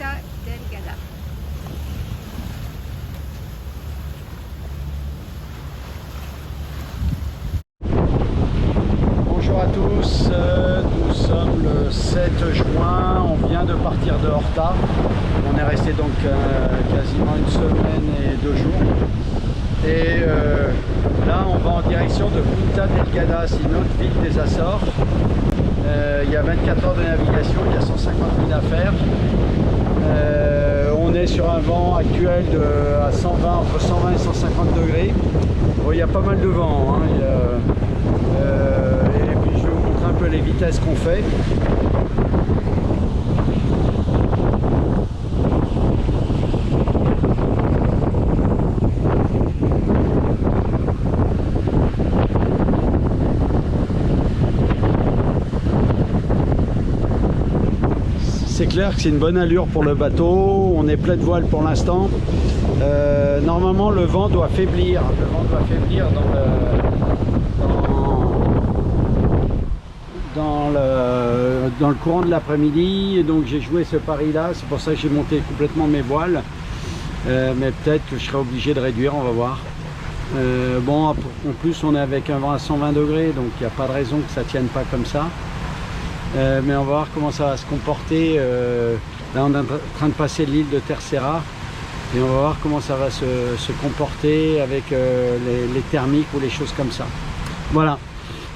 Punta Delgada. Bonjour à tous, nous sommes le 7 juin, on vient de partir de Horta. On est resté donc quasiment une semaine et 2 jours. Et là on va en direction de Punta Delgada, c'est une autre ville des Açores. Il y a 24 heures de navigation, il y a 150 000 à faire. On est sur un vent actuel à 120, entre 120 et 150 degrés. Bon, il y a pas mal de vent, hein. Et puis je vais vous montrer un peu les vitesses qu'on fait. C'est clair que c'est une bonne allure pour le bateau, on est plein de voile pour l'instant. Normalement le vent doit faiblir, dans le courant de l'après-midi, et donc j'ai joué ce pari là, c'est pour ça que j'ai monté complètement mes voiles. Mais peut-être que je serai obligé de réduire, on va voir. Bon, en plus on est avec un vent à 120 degrés, donc il n'y a pas de raison que ça tienne pas comme ça. Mais on va voir comment ça va se comporter. Là on est en train de passer l'île de Terceira et on va voir comment ça va se comporter avec les thermiques ou les choses comme ça. Voilà.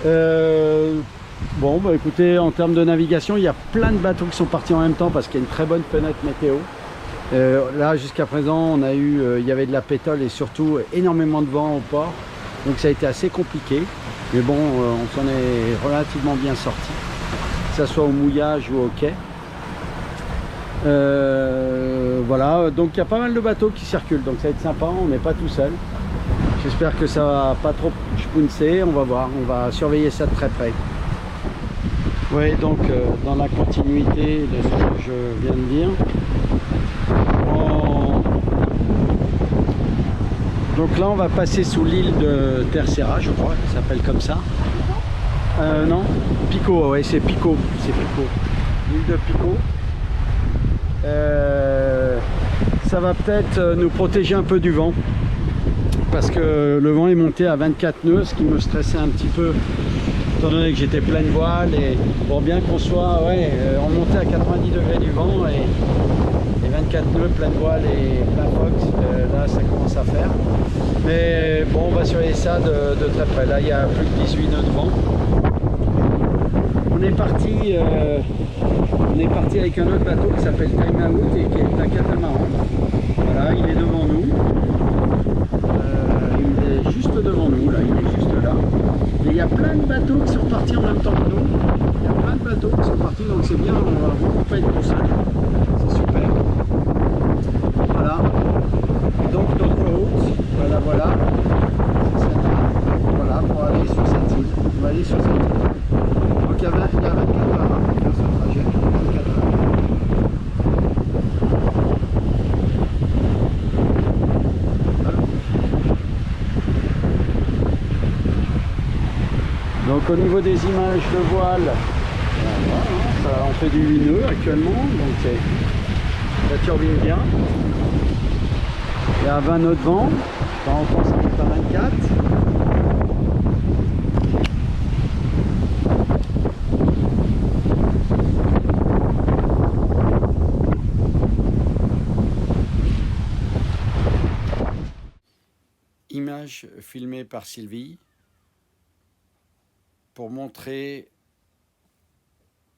Bon bah écoutez, en termes de navigation, il y a plein de bateaux qui sont partis en même temps parce qu'il y a une très bonne fenêtre météo. Là jusqu'à présent on a eu, il y avait de la pétole et surtout énormément de vent au port, donc ça a été assez compliqué, mais bon on s'en est relativement bien sorti, que ce soit au mouillage ou au quai. Voilà, donc il y a pas mal de bateaux qui circulent, donc ça va être sympa, on n'est pas tout seul. J'espère que ça va pas trop spuncer, on va voir, on va surveiller ça de très près. Oui, donc dans la continuité de ce que je viens de dire, donc là on va passer sous l'île de Terceira, je crois, ça s'appelle comme ça. Non, Pico, ouais, c'est Pico, l'île de Pico. Ça va peut-être nous protéger un peu du vent, parce que le vent est monté à 24 nœuds, ce qui me stressait un petit peu, étant donné que j'étais pleine voile. Et bon, bien qu'on soit, on montait à 90 degrés du vent et 24 nœuds, pleine voile et plein fox, là ça commence à faire. Mais bon, on va surveiller ça de très près. Là il y a plus de 18 nœuds de vent. On est parti avec un autre bateau qui s'appelle Time Out et qui est un catamaran. Voilà, il est devant nous. Il est juste devant nous, là, il est juste là. Et il y a plein de bateaux qui sont partis en même temps que nous. Il y a plein de bateaux qui sont partis, donc c'est bien, on va vraiment pas être tout seul. C'est super. Voilà. Donc notre route, voilà. C'est celle-là. Voilà, pour aller sur cette île. On va aller sur cette île. Donc il y a 24 heures pour faire ce trajet. 24 heures. Donc au niveau des images de voile, voilà, on fait du 8 nœuds actuellement, donc ça turbine bien. Il y a 20 nœuds de vent, de temps en temps ça monte à 24. Image filmée par Sylvie pour montrer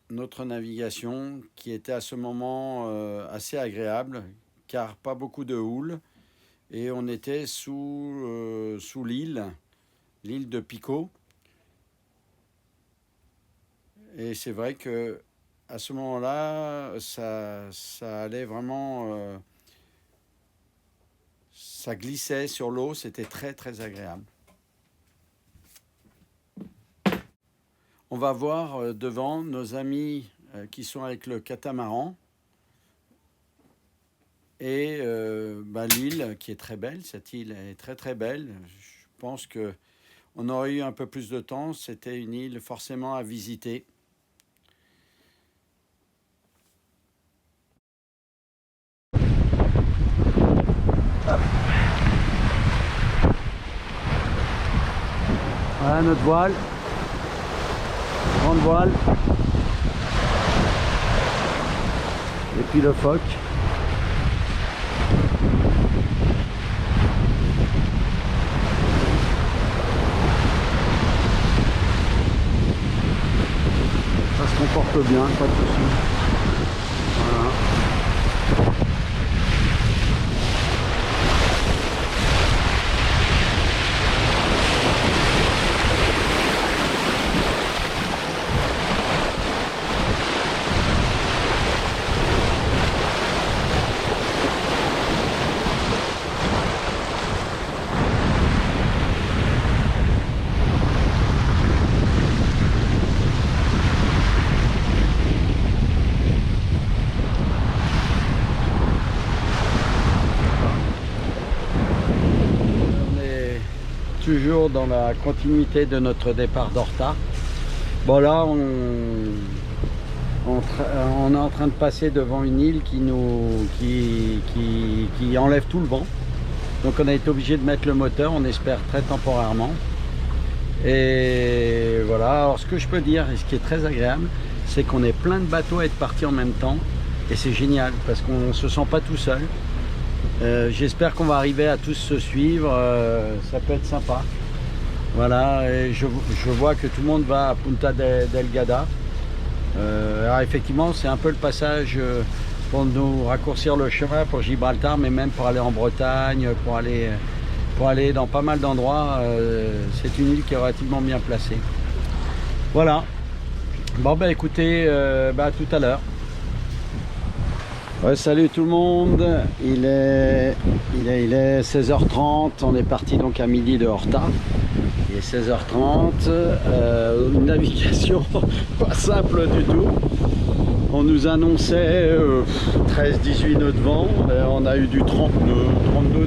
notre navigation qui était à ce moment assez agréable, car pas beaucoup de houle, et on était sous l'île de Pico. Et c'est vrai que à ce moment-là, ça allait vraiment, ça glissait sur l'eau, c'était très très agréable. On va voir devant nos amis qui sont avec le catamaran et l'île qui est très belle. Cette île est très très belle. Je pense qu'on aurait eu un peu plus de temps. C'était une île forcément à visiter. notre voile. Grande voile. Et puis le phoque. Ça se comporte bien, pas de soucis. Voilà. Toujours dans la continuité de notre départ d'Horta. Bon là on est en train de passer devant une île qui enlève tout le vent. Donc on a été obligé de mettre le moteur, on espère très temporairement. Et voilà, alors ce que je peux dire et ce qui est très agréable, c'est qu'on est plein de bateaux à être partis en même temps. Et c'est génial parce qu'on ne se sent pas tout seul. J'espère qu'on va arriver à tous se suivre, ça peut être sympa. Voilà, et je vois que tout le monde va à Punta Delgada. Alors effectivement, c'est un peu le passage pour nous raccourcir le chemin pour Gibraltar, mais même pour aller en Bretagne, pour aller dans pas mal d'endroits. C'est une île qui est relativement bien placée. Voilà. Bon bah écoutez, à tout à l'heure. Ouais, salut tout le monde, il est 16h30, on est parti donc à midi de Horta, il est 16h30, une navigation pas simple du tout, on nous annonçait 13-18 nœuds de vent, on a eu du 30 nœuds, 32 nœuds,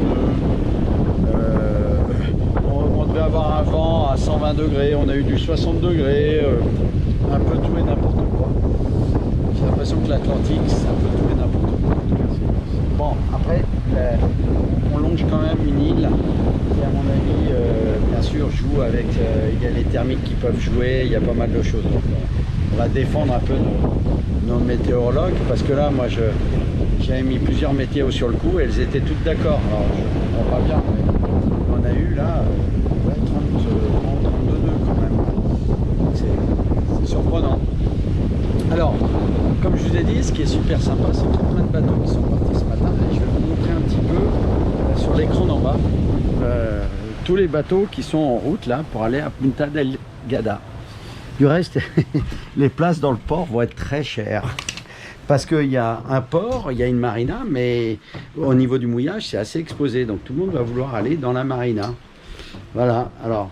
on devait avoir un vent à 120 degrés, on a eu du 60 degrés, un peu tout et n'importe quoi. J'ai l'impression que l'Atlantique c'est un peu tout et n'importe quoi. Bon, après, on longe quand même une île qui, à mon avis, bien sûr, joue avec. Il y a les thermiques qui peuvent jouer, il y a pas mal de choses. Donc, on va défendre un peu nos météorologues parce que là, moi, j'avais mis plusieurs météos sur le coup et elles étaient toutes d'accord. Alors, je comprends pas bien, mais on a eu là 32 nœuds quand même. C'est surprenant. Alors, comme je vous ai dit, ce qui est super sympa, c'est qu'il y a plein de bateaux qui sont partis ce matin. Et je vais vous montrer un petit peu sur l'écran d'en bas tous les bateaux qui sont en route là pour aller à Punta Delgada. Du reste, les places dans le port vont être très chères. Parce qu'il y a un port, il y a une marina, mais au niveau du mouillage, c'est assez exposé. Donc tout le monde va vouloir aller dans la marina. Voilà, alors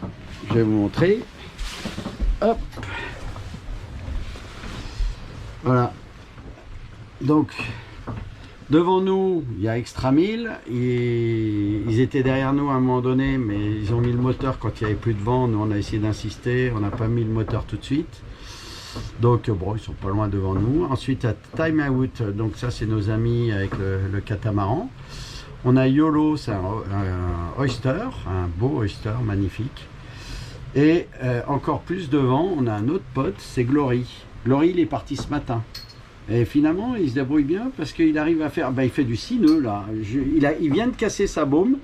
je vais vous montrer. Hop. Voilà, donc devant nous il y a Extra 1000 et ils étaient derrière nous à un moment donné, mais ils ont mis le moteur quand il n'y avait plus de vent. Nous on a essayé d'insister, on n'a pas mis le moteur tout de suite, donc bon, ils sont pas loin devant nous. Ensuite à Time Out, donc ça c'est nos amis avec le catamaran. On a YOLO, c'est un oyster, un beau oyster magnifique, et encore plus devant on a un autre pote, c'est Glory. Glory, il est parti ce matin. Et finalement, il se débrouille bien parce qu'il arrive à faire... il fait du 6 nœuds là. Il vient de casser sa baume.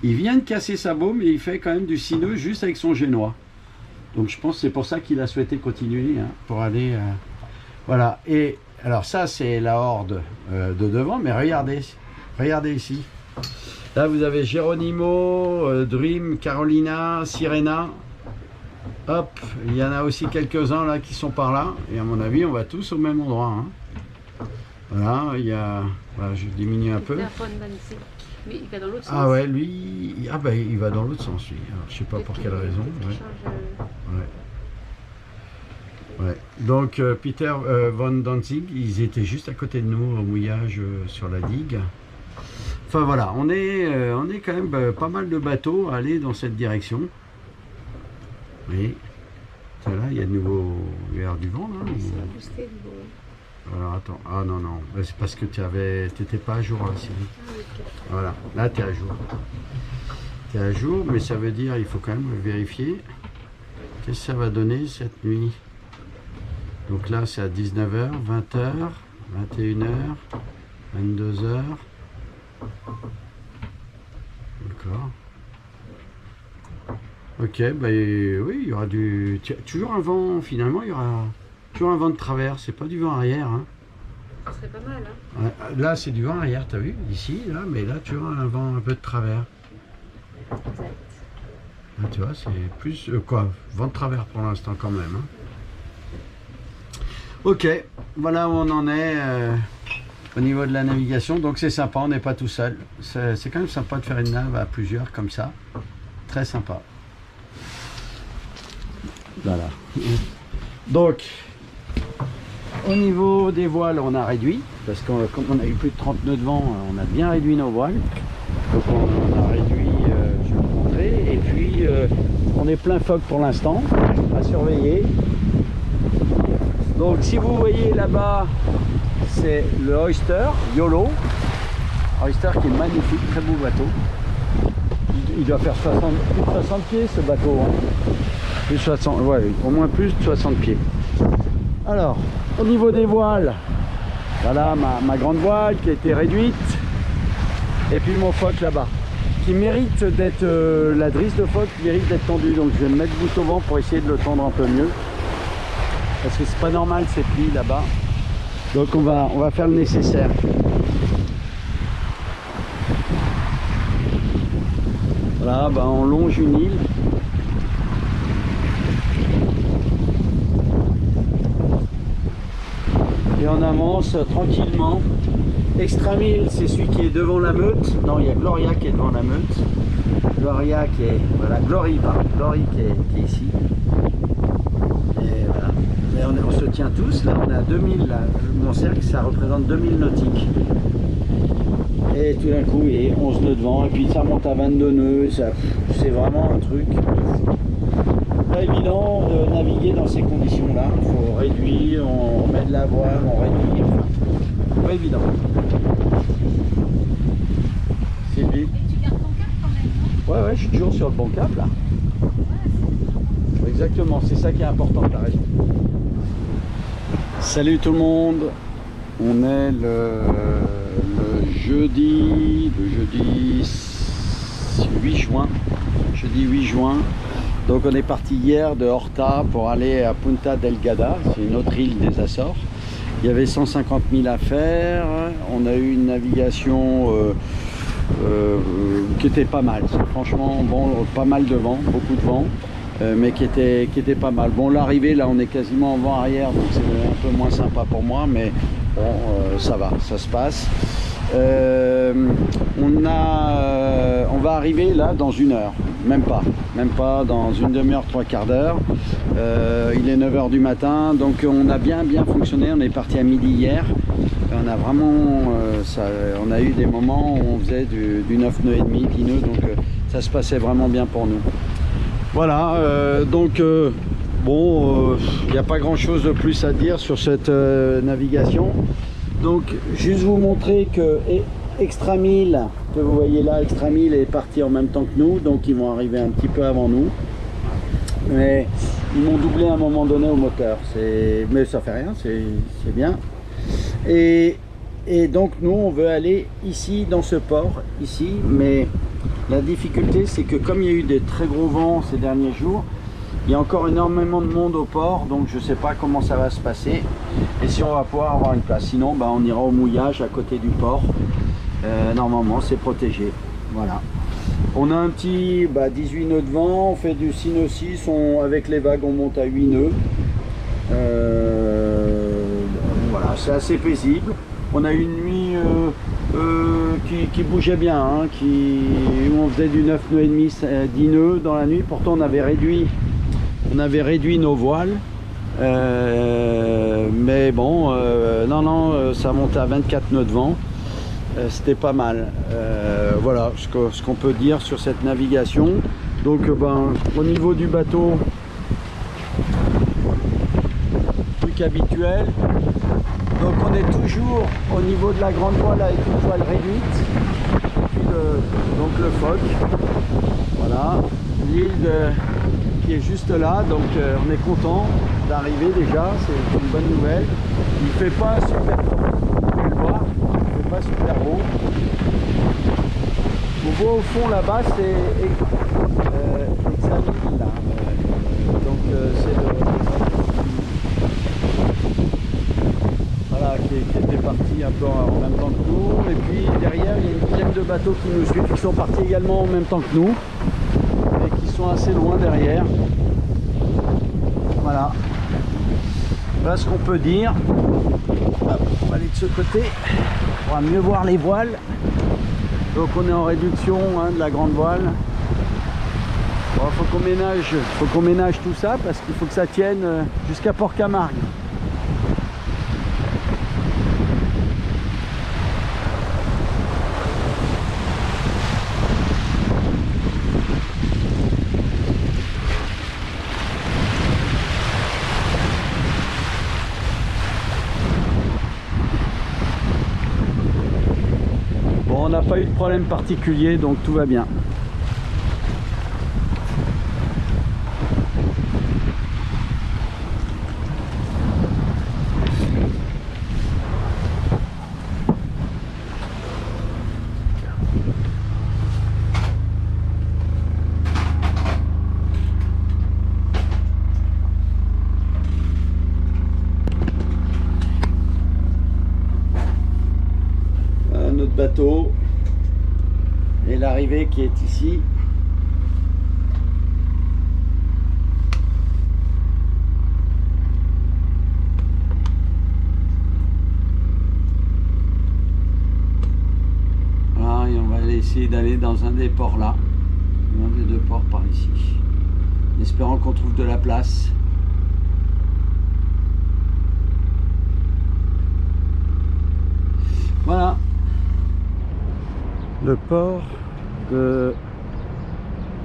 Il vient de casser sa baume et il fait quand même du 6 nœuds juste avec son génois. Donc je pense que c'est pour ça qu'il a souhaité continuer, hein, pour aller... Voilà. Et alors ça, c'est la horde de devant. Mais regardez ici. Là, vous avez Geronimo, Dream, Carolina, Sirena. Hop, il y en a aussi quelques-uns là qui sont par là, et à mon avis on va tous au même endroit, hein. Voilà, il y a... Voilà, je diminue un peu. Mais il va dans l'autre sens. Ah ouais, lui... Ah bah il va dans l'autre sens, lui. Alors, je sais pas pour quelle raison. Ouais. Donc Peter Von Danzig, ils étaient juste à côté de nous au mouillage sur la digue. Enfin voilà, on est quand même pas mal de bateaux à aller dans cette direction. Oui, là il y a de nouveau du vent là. Alors attends, ah non, c'est parce que tu n'étais pas à jour là, Sylvie. Voilà, là tu es à jour. Tu es à jour, mais ça veut dire il faut quand même vérifier. Qu'est-ce que ça va donner cette nuit? Donc là c'est à 19h, 20h, 21h, 22h. D'accord. Ok, bah oui, il y aura toujours un vent, finalement, il y aura toujours un vent de travers, c'est pas du vent arrière. Hein. Ça serait pas mal, hein. Ouais, là, c'est du vent arrière, t'as vu, ici, là, mais là, tu vois, un vent un peu de travers. Exact. Là, tu vois, c'est plus, quoi, vent de travers pour l'instant quand même. Hein. Ok, voilà où on en est au niveau de la navigation, donc c'est sympa, on n'est pas tout seul. C'est quand même sympa de faire une nave à plusieurs comme ça, très sympa. Voilà. Donc, au niveau des voiles, on a réduit, parce que comme on a eu plus de 30 nœuds de vent, on a bien réduit nos voiles. Donc on a réduit, je vais vous montrer, et puis on est plein phoque pour l'instant, à surveiller. Donc si vous voyez là-bas, c'est le Oyster, YOLO. Oyster qui est magnifique, très beau bateau. Il doit faire plus de 60 pieds ce bateau. Hein. Plus 60, ouais, au moins plus de 60 pieds. Alors, au niveau des voiles, voilà ma grande voile qui a été réduite. Et puis mon phoque là-bas, qui mérite d'être, la drisse de phoque mérite d'être tendue. Donc je vais me mettre bout au vent pour essayer de le tendre un peu mieux. Parce que c'est pas normal ces plis là-bas. Donc on va faire le nécessaire. Voilà, bah on longe une île. Et on avance tranquillement. Extramil, c'est celui qui est devant la meute. Non, il y a Gloria qui est devant la meute. Gloria qui est... Voilà, Glory, pardon. Glory qui est ici. Et voilà. Mais on se tient tous. Là, on est à 2000. Là. Mon cercle, ça représente 2000 nautiques. Et tout d'un coup, il y a 11 nœuds de vent. Et puis ça monte à 22 nœuds. C'est vraiment un truc pas évident de naviguer dans ces conditions-là. Il faut réduire, on met de la voile, on réduit. Enfin, pas évident. Sylvie. Et tu gardes ton cap quand même, non? Ouais, je suis toujours sur le bon cap là. Exactement, c'est ça qui est important, t'as raison. Salut tout le monde. On est le jeudi 8 juin. Jeudi 8 juin. Donc on est parti hier de Horta pour aller à Punta Delgada, c'est une autre île des Açores. Il y avait 150 000 à faire, on a eu une navigation qui était pas mal, franchement, bon, pas mal de vent, beaucoup de vent, mais qui était pas mal. Bon, l'arrivée là on est quasiment en vent arrière, donc c'est un peu moins sympa pour moi, mais bon, ça va, ça se passe. On va arriver là dans une heure, même pas dans une demi-heure, trois quarts d'heure. Il est 9 h du matin, donc on a bien fonctionné. On est parti à midi hier. On a vraiment, on a eu des moments où on faisait du 9 nœuds et demi, 10 nœuds, donc ça se passait vraiment bien pour nous. Voilà, donc bon, il n'y a pas grand chose de plus à dire sur cette navigation. Donc juste vous montrer que Extramil, que vous voyez là, Extramil est parti en même temps que nous, donc ils vont arriver un petit peu avant nous. Mais ils m'ont doublé à un moment donné au moteur, mais ça fait rien, c'est bien. Et donc nous on veut aller ici dans ce port, ici, mais la difficulté c'est que comme il y a eu des très gros vents ces derniers jours, il y a encore énormément de monde au port, donc je ne sais pas comment ça va se passer et si on va pouvoir avoir une place. Sinon, bah, on ira au mouillage à côté du port. Normalement, c'est protégé. Voilà. On a un petit 18 nœuds de vent, on fait du 6 nœuds 6, avec les vagues, on monte à 8 nœuds. Voilà, c'est assez paisible. On a eu une nuit qui bougeait bien, hein, où on faisait du 9 nœuds et demi, 10 nœuds dans la nuit. Pourtant, on avait réduit nos voiles, mais bon, non, ça montait à 24 nœuds de vent, c'était pas mal. Voilà ce qu'on peut dire sur cette navigation. Donc au niveau du bateau, plus qu'habituel. Donc on est toujours au niveau de la grande voile avec une voile réduite, et puis donc le phoque. Voilà, l'île qui est juste là, donc on est content d'arriver déjà, c'est une bonne nouvelle. Il fait pas super beau, vous pouvez le voir, il fait pas super beau. On voit au fond là-bas, c'est Examil, là. Donc c'est le voilà, qui était parti un peu en même temps que nous. Et puis derrière, il y a une dizaine de bateaux qui nous suivent, qui sont partis également en même temps que nous, et qui sont assez loin derrière. Voilà. Voilà ce qu'on peut dire. Hop, on va aller de ce côté. On pourra mieux voir les voiles. Donc on est en réduction de la grande voile. Bon, faut qu'on ménage tout ça parce qu'il faut que ça tienne jusqu'à Port-Camargue. Bon, on n'a pas eu de problème particulier, donc tout va bien. Notre bateau et l'arrivée qui est ici. Voilà, et on va essayer d'aller dans un des ports là, un des deux ports par ici, en espérant qu'on trouve de la place. Voilà. Le port de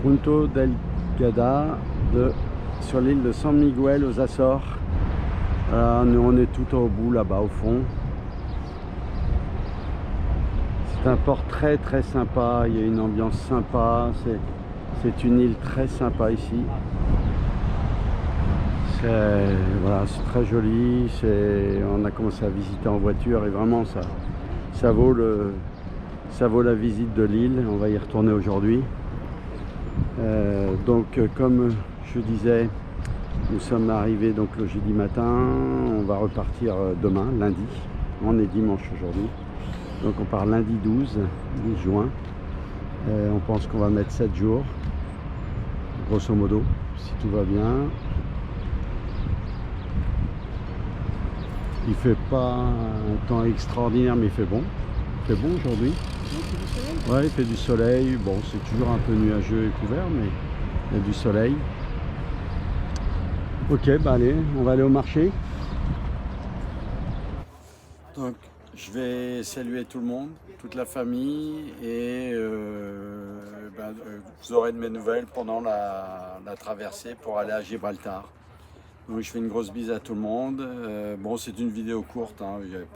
Punta Delgada sur l'île de San Miguel aux Açores. Voilà, nous on est tout au bout là-bas au fond. C'est un port très très sympa, il y a une ambiance sympa, c'est une île très sympa ici. Voilà, c'est très joli, on a commencé à visiter en voiture et vraiment ça vaut la visite de l'île. On va y retourner aujourd'hui. Donc comme je disais, nous sommes arrivés donc le jeudi matin, on va repartir demain, lundi. On est dimanche aujourd'hui. Donc on part lundi 12 juin. On pense qu'on va mettre 7 jours, grosso modo, si tout va bien. Il fait pas un temps extraordinaire, mais il fait bon. Il fait bon aujourd'hui. Ouais, il fait du soleil. Bon, c'est toujours un peu nuageux et couvert, mais il y a du soleil. Ok, bah allez, on va aller au marché. Donc, je vais saluer tout le monde, toute la famille, et vous aurez de mes nouvelles pendant la traversée pour aller à Gibraltar. Donc, je fais une grosse bise à tout le monde. Bon, c'est une vidéo courte, hein, il n'y avait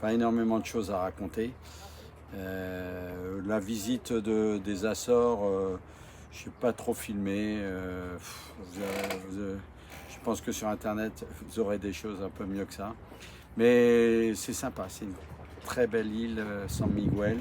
pas énormément de choses à raconter. La visite des Açores, je n'ai pas trop filmé. Je pense que sur internet vous aurez des choses un peu mieux que ça. Mais c'est sympa, c'est une très belle île, San Miguel.